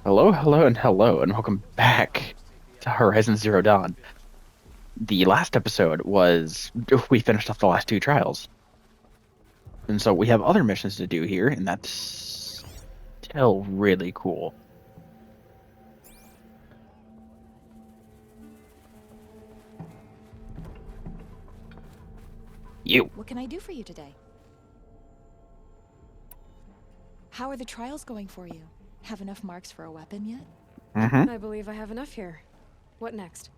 Hello, hello, and welcome back to Horizon Zero Dawn. The last episode was we finished off the last two trials, and so we have other missions to do here, and that's still really cool. You. What can I do for you today? How are the trials going for you? Have enough marks for a weapon yet? Mm-hmm. I believe I have enough here. What next?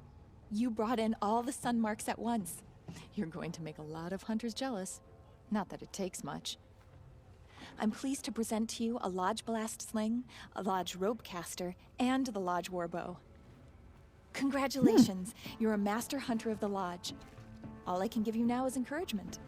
You brought in all the sun marks at once. You're going to make a lot of hunters jealous. Not that it takes much. I'm pleased to present to you a Lodge Blast Sling, a Lodge Rope Caster, and the Lodge Warbow. Congratulations, you're a master hunter of the Lodge. All I can give you now is encouragement.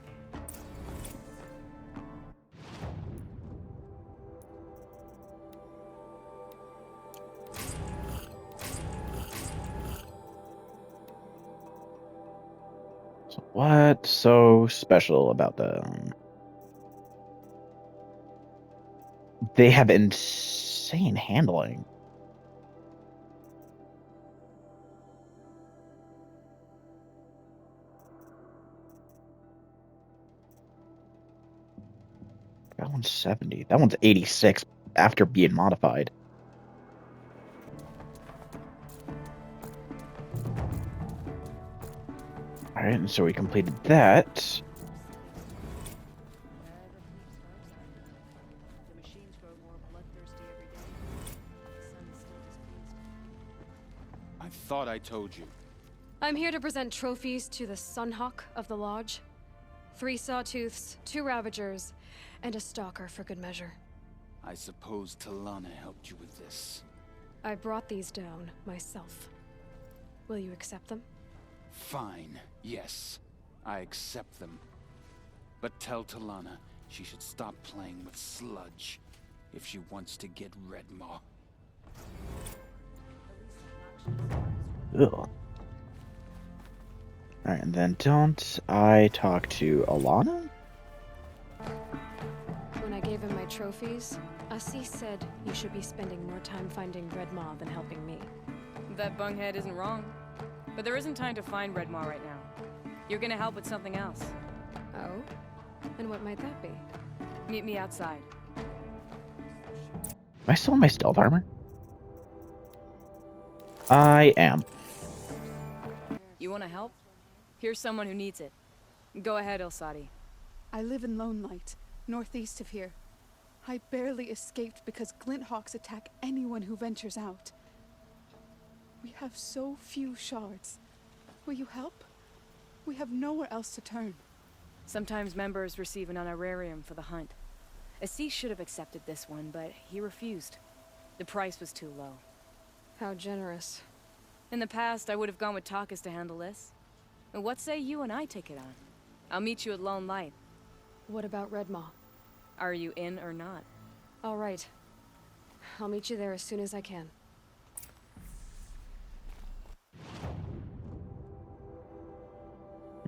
So what's so special about them? They have insane handling. That one's 70. That one's 86 after being modified. All right, and so we completed that. I thought I told you. I'm here to present trophies to the Sunhawk of the Lodge. 3 Sawtooths, 2 Ravagers, and a Stalker for good measure. I suppose Talana helped you with this. I brought these down myself. Will you accept them? Fine, yes. I accept them. But tell Talana she should stop playing with sludge if she wants to get Redmaw. Ugh. Alright, and then don't I talk to Alana? When I gave him my trophies, Asi said you should be spending more time finding Redmaw than helping me. That bunghead isn't wrong. But there isn't time to find Redmaw right now. You're gonna help with something else. Oh? And what might that be? Meet me outside. Am I still in my stealth armor? I am. You wanna help? Here's someone who needs it. Go ahead, Ilsati. I live in Lone Light, northeast of here. I barely escaped because Glinthawks attack anyone who ventures out. We have so few shards. Will you help? We have nowhere else to turn. Sometimes members receive an honorarium for the hunt. Asi should have accepted this one, but he refused. The price was too low. How generous. In the past, I would have gone with Takas to handle this. But what say you and I take it on? I'll meet you at Lone Light. What about Redmaw? Are you in or not? All right. I'll meet you there as soon as I can.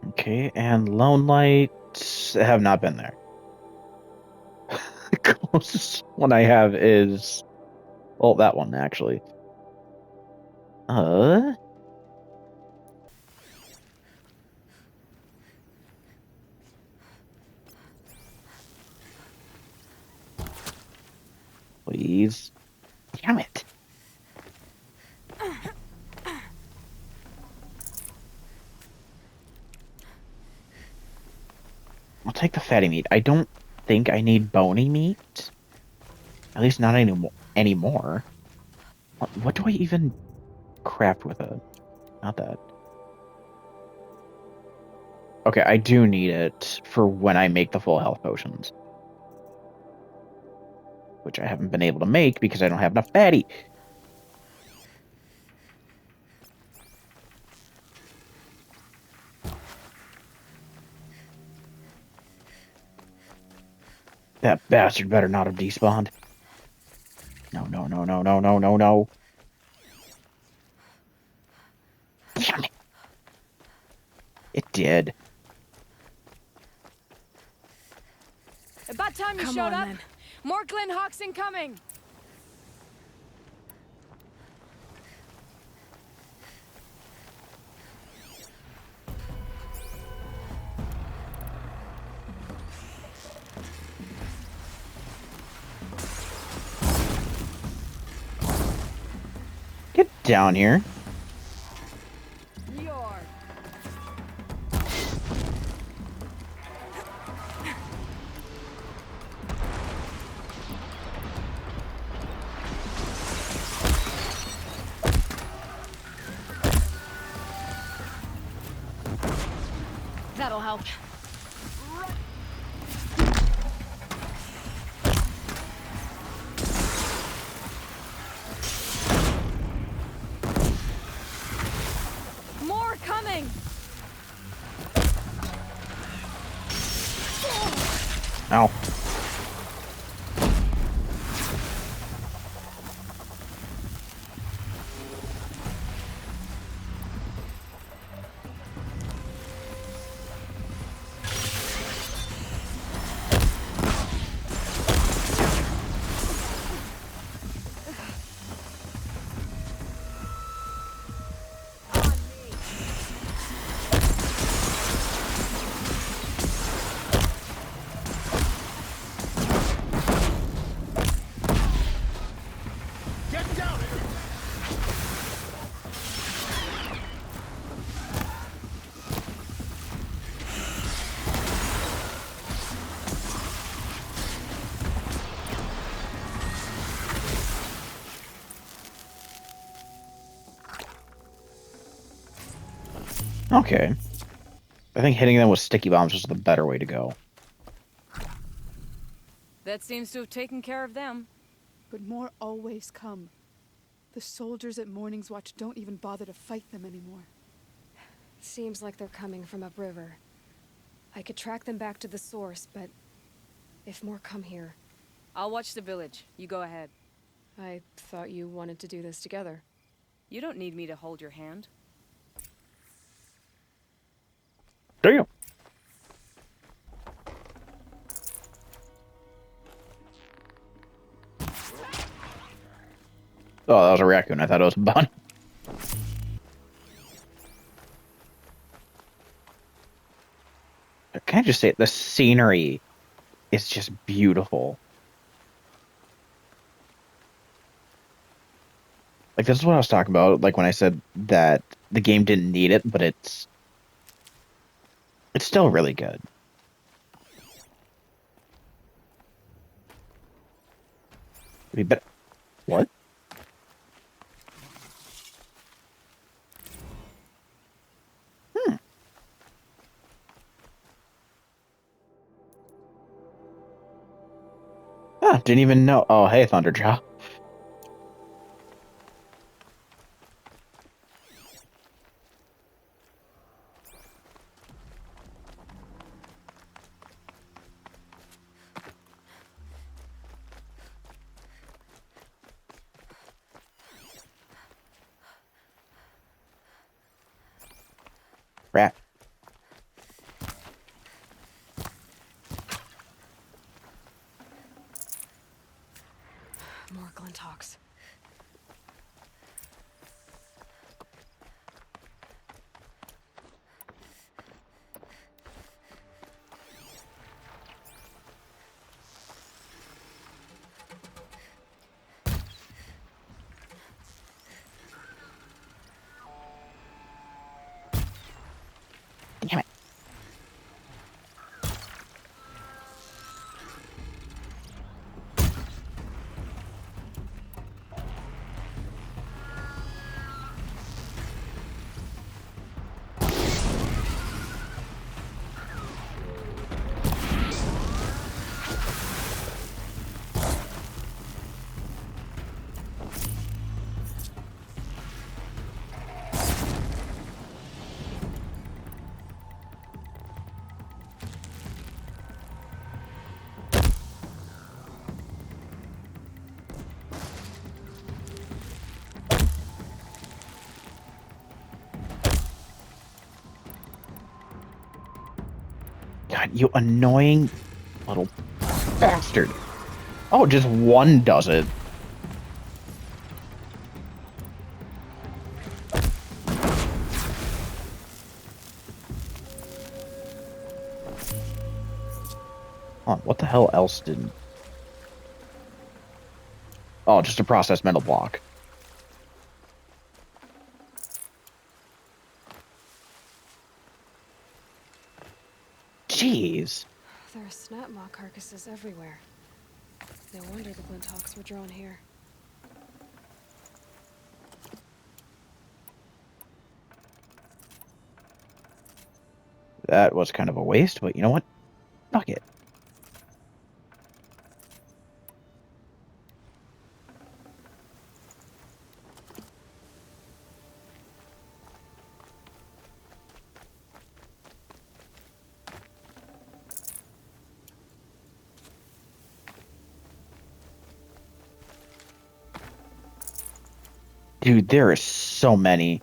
Okay, and Lone Lights have not been there. The closest one I have is... well, that one, actually. Please. Damn it. I'll take the fatty meat. I don't think I need bony meat. At least not anymore. What do I even craft with it? Not that. Okay, I do need it for when I make the full health potions. Which I haven't been able to make because I don't have enough fatty. That bastard better not have despawned. No, no, no, no, no, no, no, no. Damn it. It did. About time you Come showed on, up. then. More Glenhawks incoming. down here. That'll help. More coming! Ow. Okay. I think hitting them with sticky bombs was the better way to go. That seems to have taken care of them. But more always come. The soldiers at Morning's Watch don't even bother to fight them anymore. Seems like they're coming from upriver. I could track them back to the source, but if more come here... I'll watch the village. You go ahead. I thought you wanted to do this together. You don't need me to hold your hand. There you go. Oh, that was a raccoon. I thought it was a bunny. Can I just say, the scenery is just beautiful. Like, this is what I was talking about, like, when I said that the game didn't need it, but it's still really good. We bet. What? Ah, didn't even know. Oh, hey, Thunderjaw. Rat. More Glinthawks. Damn it. God, you annoying little bastard. Oh, just one does it. Oh, what the hell else didn't? Oh, just a processed metal block. these. There are snap maw carcasses everywhere. No wonder the Glinthawks were drawn here. That was kind of a waste, but you know what? Fuck it. Dude, there are so many.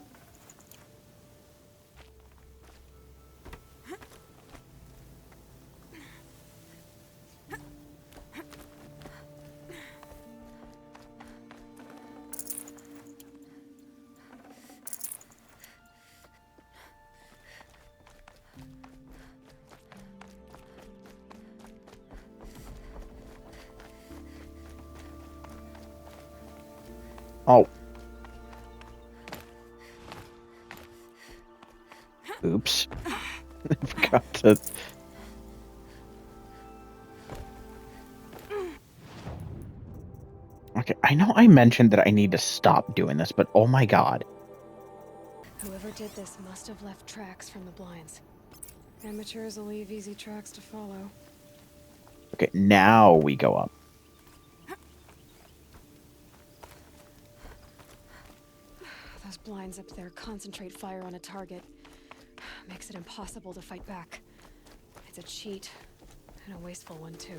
Oh. Oops. I forgot to... Okay, I know I mentioned that I need to stop doing this, but oh my god. Whoever did this must have left tracks from the blinds. Amateurs will leave easy tracks to follow. Okay, now we go up. Those blinds up there concentrate fire on a target. Makes it impossible to fight back. It's a cheat, and a wasteful one too.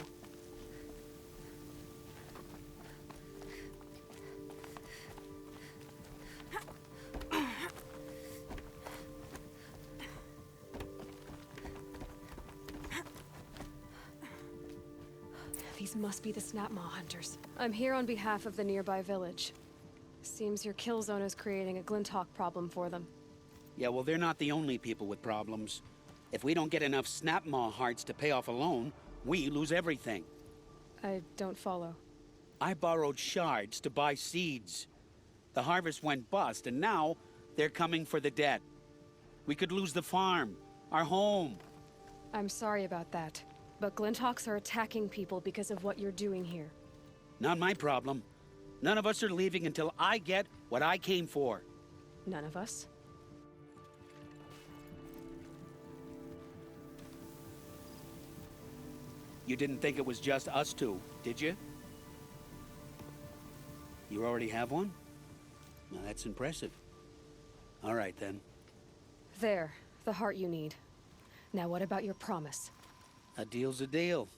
These must be the Snapmaw hunters. I'm here on behalf of the nearby village. Seems your kill zone is creating a Glinthawk problem for them. Yeah, well, they're not the only people with problems. If we don't get enough Snapmaw hearts to pay off a loan, we lose everything. I don't follow. I borrowed shards to buy seeds. The harvest went bust, and now they're coming for the debt. We could lose the farm, our home. I'm sorry about that, but Glinthawks are attacking people because of what you're doing here. Not my problem. None of us are leaving until I get what I came for. None of us? You didn't think it was just us two, did you? You already have one? Now that's impressive. All right, then. There, the heart you need. Now what about your promise? A deal's a deal.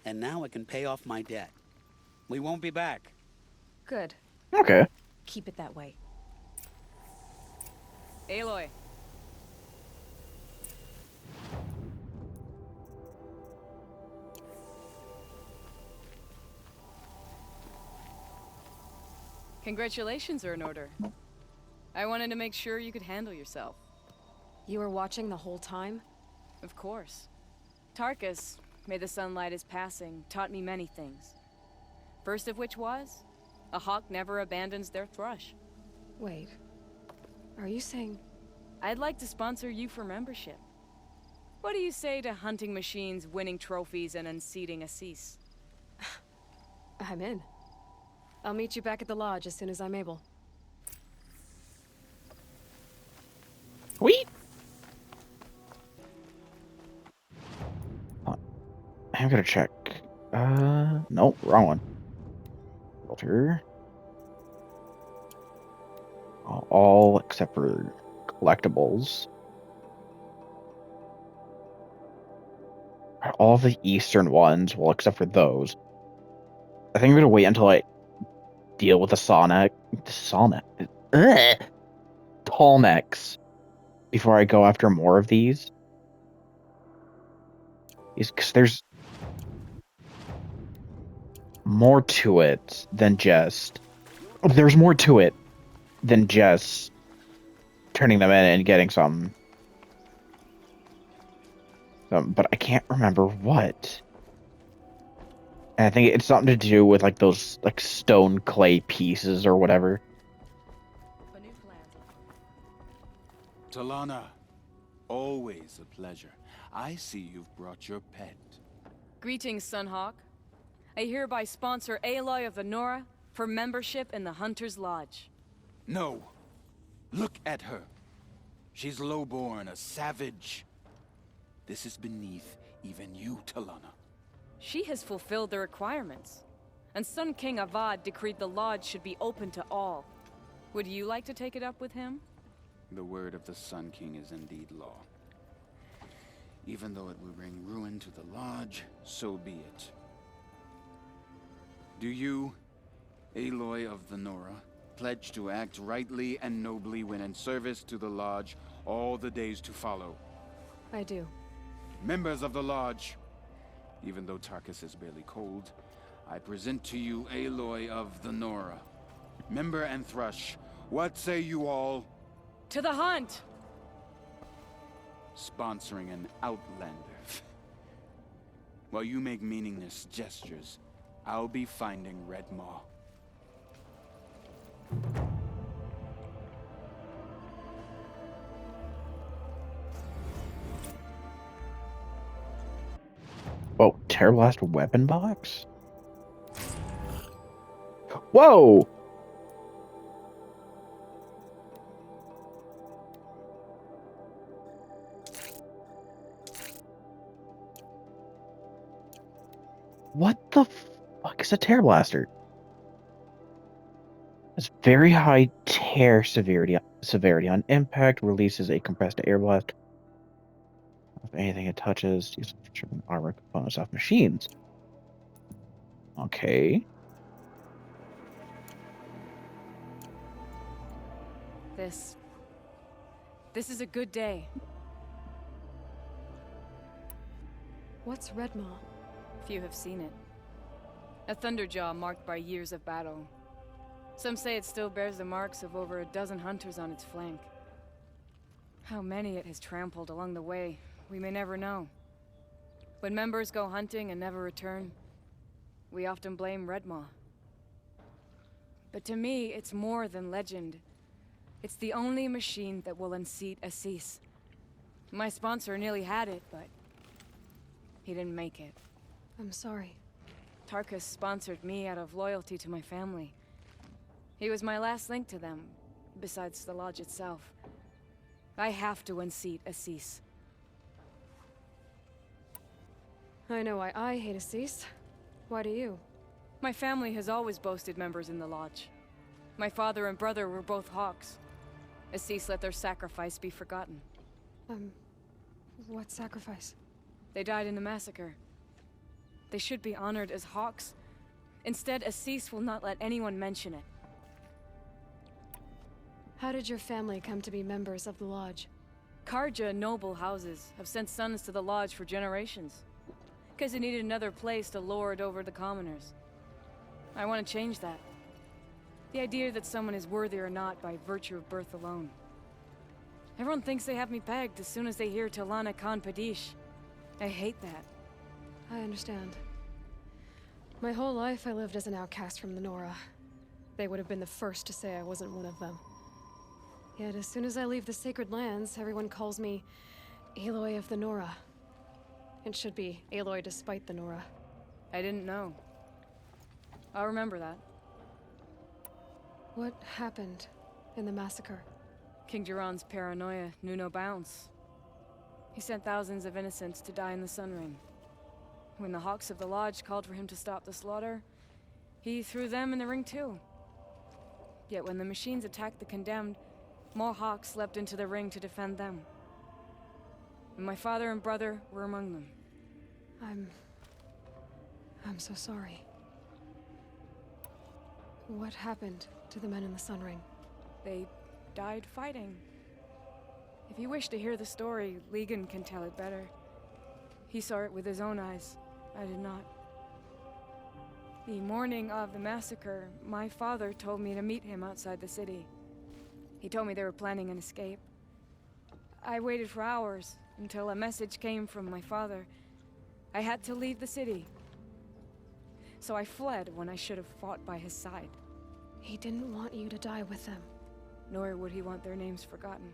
And now I can pay off my debt. We won't be back. Good. Okay. Keep it that way. Aloy. Congratulations are in order. I wanted to make sure you could handle yourself. You were watching the whole time? Of course. Tarkus, may the sunlight is passing, taught me many things. First of which was, a hawk never abandons their thrush. Wait. Are you saying... I'd like to sponsor you for membership. What do you say to hunting machines, winning trophies, and unseating Assis? I'm in. I'll meet you back at the lodge as soon as I'm able. Sweet. I'm gonna check. Nope, wrong one. Filter. All except for collectibles. All the eastern ones, well, except for those. I think I'm gonna wait until I deal with the Tallnecks before I go after more of these. Because there's more to it than just... There's more to it than just turning them in and getting some. But I can't remember what. And I think it's something to do with like those like stone clay pieces or whatever. A new plan. Talana, always a pleasure. I see you've brought your pet. Greetings, Sunhawk. I hereby sponsor Aloy of the Nora for membership in the Hunter's Lodge. No! Look at her. She's lowborn, a savage. This is beneath even you, Talana. She has fulfilled the requirements, and Sun King Avad decreed the Lodge should be open to all. Would you like to take it up with him? The word of the Sun King is indeed law. Even though it will bring ruin to the Lodge, so be it. Do you, Aloy of the Nora, pledge to act rightly and nobly when in service to the Lodge all the days to follow? I do. Members of the Lodge, even though Tarkus is barely cold, I present to you Aloy of the Nora. Member and Thrush, what say you all? To the hunt! Sponsoring an outlander. While you make meaningless gestures, I'll be finding Redmaw. Whoa, Terrorblast weapon box? Whoa! What the fuck is a Terror Blaster? It's very high tear severity on impact, releases a compressed air blast. If anything it touches, use armor components off machines. Okay. This is a good day. What's Redmaw? Few have seen it. A thunderjaw marked by years of battle. Some say it still bears the marks of over a dozen hunters on its flank. How many it has trampled along the way, we may never know. When members go hunting and never return, we often blame Redmaw. But to me, it's more than legend. It's the only machine that will unseat Assis. My sponsor nearly had it, but he didn't make it. I'm sorry. Tarkus sponsored me out of loyalty to my family. He was my last link to them, besides the Lodge itself. I have to unseat Assis. I know why I hate Assis. Why do you? My family has always boasted members in the Lodge. My father and brother were both Hawks. Assis let their sacrifice be forgotten. What sacrifice? They died in the massacre. They should be honored as Hawks. Instead, Assis will not let anyone mention it. How did your family come to be members of the Lodge? Karja noble houses have sent sons to the Lodge for generations. Because they needed another place to lord over the commoners. I want to change that. The idea that someone is worthy or not by virtue of birth alone. Everyone thinks they have me pegged as soon as they hear Talana Khan Padish. I hate that. I understand. My whole life I lived as an outcast from the Nora. They would have been the first to say I wasn't one of them. Yet as soon as I leave the sacred lands, everyone calls me Aloy of the Nora. It should be Aloy despite the Nora. I didn't know. I'll remember that. What happened in the massacre? King Jiran's paranoia knew no bounds. He sent thousands of innocents to die in the Sun Ring. When the Hawks of the Lodge called for him to stop the slaughter, he threw them in the ring too. Yet when the machines attacked the condemned, more Hawks leapt into the ring to defend them. And my father and brother were among them. I'm so sorry. What happened to the men in the Sun Ring? They died fighting. If you wish to hear the story, Legan can tell it better. He saw it with his own eyes. I did not. The morning of the massacre, my father told me to meet him outside the city. He told me they were planning an escape. I waited for hours until a message came from my father. I had to leave the city. So I fled when I should have fought by his side. He didn't want you to die with them. Nor would he want their names forgotten.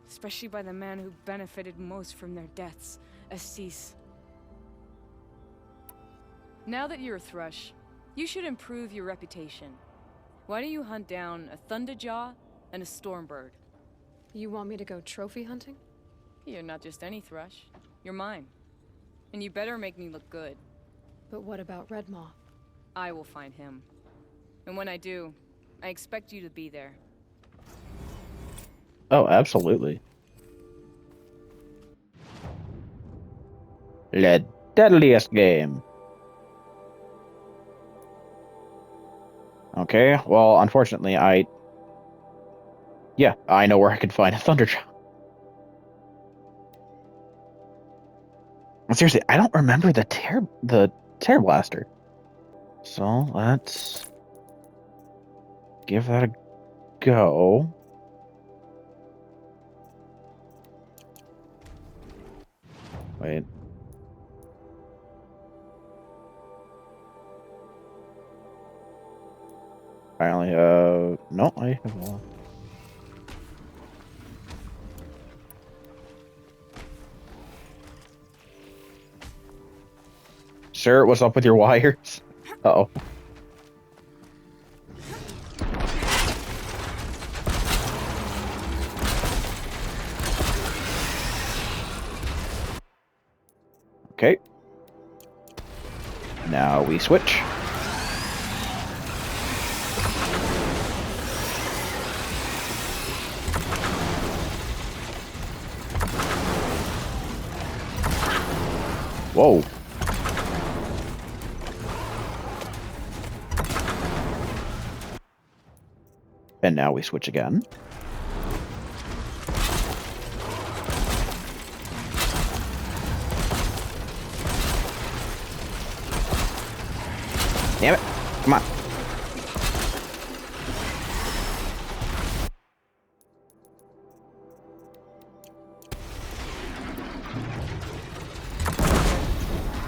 especially by the man who benefited most from their deaths, Assis. Now that you're a Thrush, you should improve your reputation. Why don't you hunt down a Thunderjaw and a Stormbird? You want me to go trophy hunting? You're not just any Thrush. You're mine. And you better make me look good. But what about Red Maw? I will find him. And when I do, I expect you to be there. Oh, absolutely. The deadliest game. Okay, well, unfortunately, yeah, I know where I can find a Thunderjaw. Seriously, I don't remember the Tear Blaster. So let's give that a go. Wait. I only have... No, I have one. Sir, what's up with your wires? Uh-oh. Okay. Now we switch. Whoa. And now we switch again. Damn it. Come on.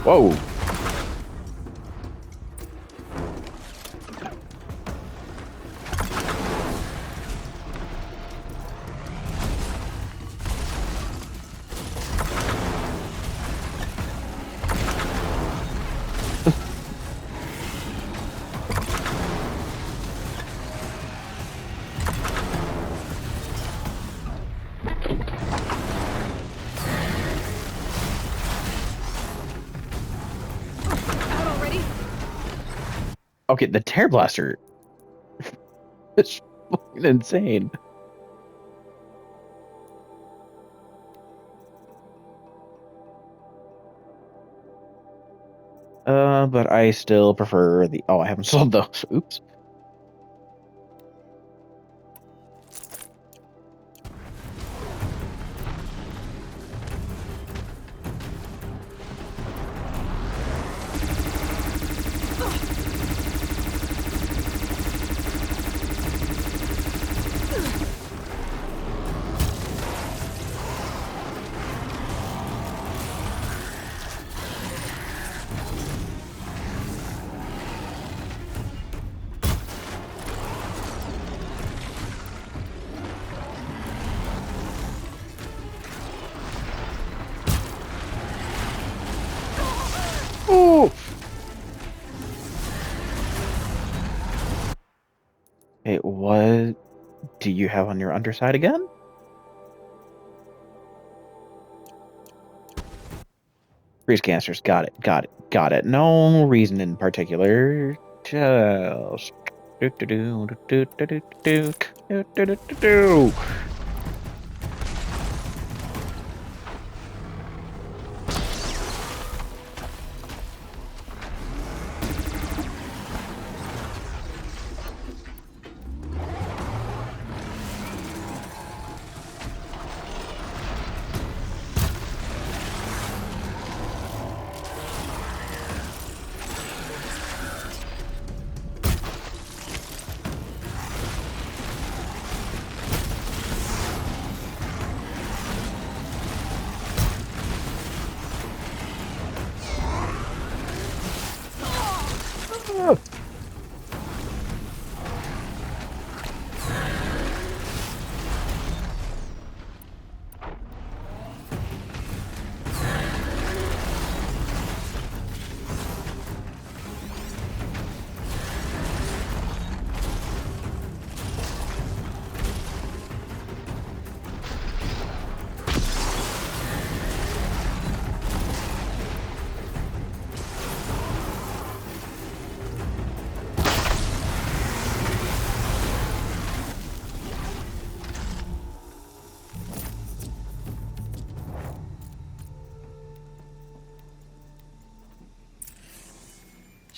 Whoa. Okay, the Tear Blaster. It's fucking insane. But I still prefer the... Oh, I haven't sold those. Oops. Oh! Hey, what do you have on your underside again? Freeze cancers. Got it. Got it. Got it. No reason in particular. Just... Do, do, do, do, do, do, do, do, do, do, do, do.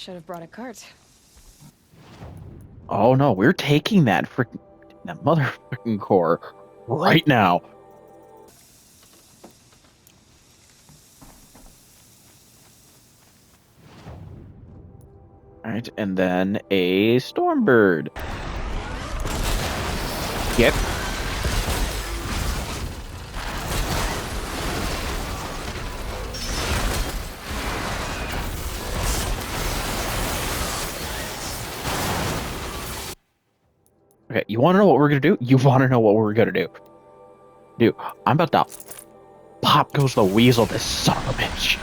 Should have brought a cart. Oh no, we're taking that motherfucking core right now. All right, and then a Stormbird. Get. Okay, you want to know what we're gonna do? You want to know what we're gonna do? Dude, I'm about to pop goes the weasel, this son of a bitch.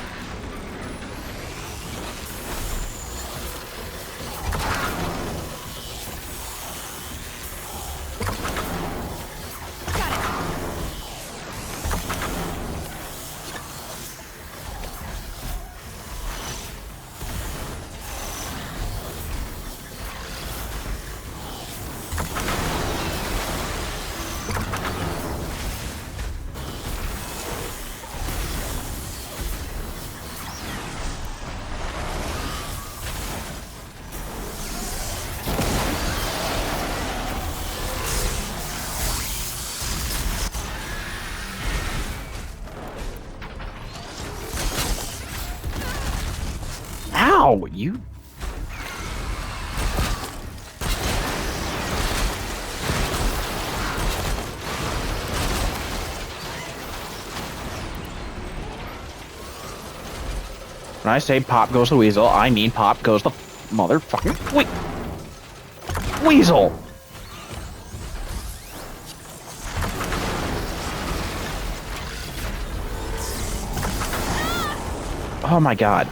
Ow, you. When I say pop goes the weasel, I mean pop goes the motherfucking weasel. Oh my god.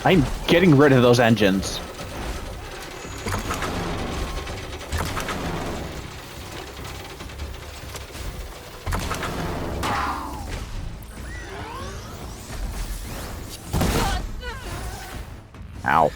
I'm getting rid of those engines. Ow.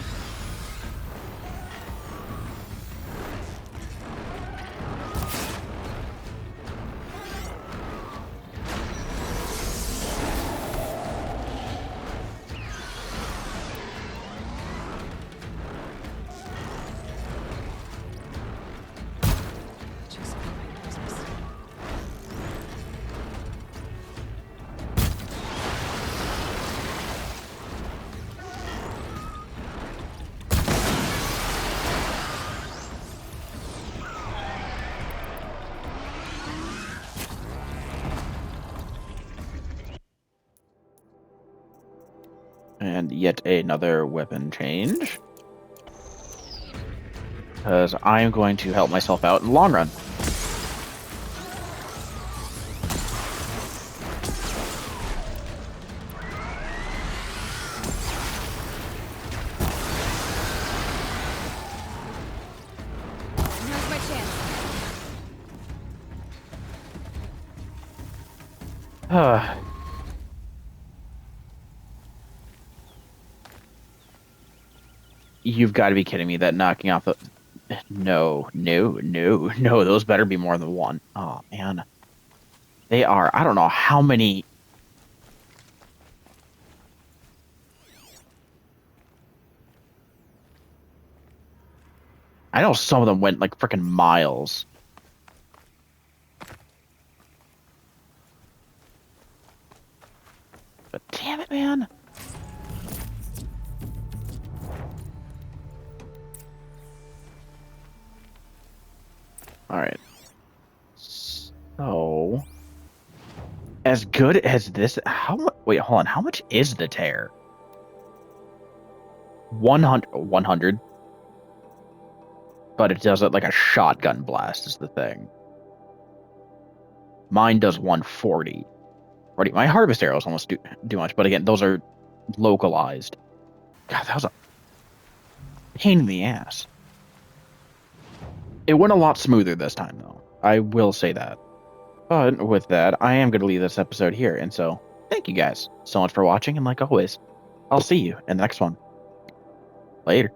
And yet another weapon change. Because I'm going to help myself out in the long run. Now's my chance. You've got to be kidding me that knocking off the... No, those better be more than one. Oh, man. They are, I don't know how many... I know some of them went like freaking miles. But damn it, man. All right. So, as good as this, how much? Wait, hold on. How much is the tear? 100. But it does it like a shotgun blast is the thing. Mine does 140. My harvest arrows almost do much, but again, those are localized. God, that was a pain in the ass. It went a lot smoother this time, though. I will say that. But with that, I am going to leave this episode here. And so, thank you guys so much for watching. And like always, I'll see you in the next one. Later.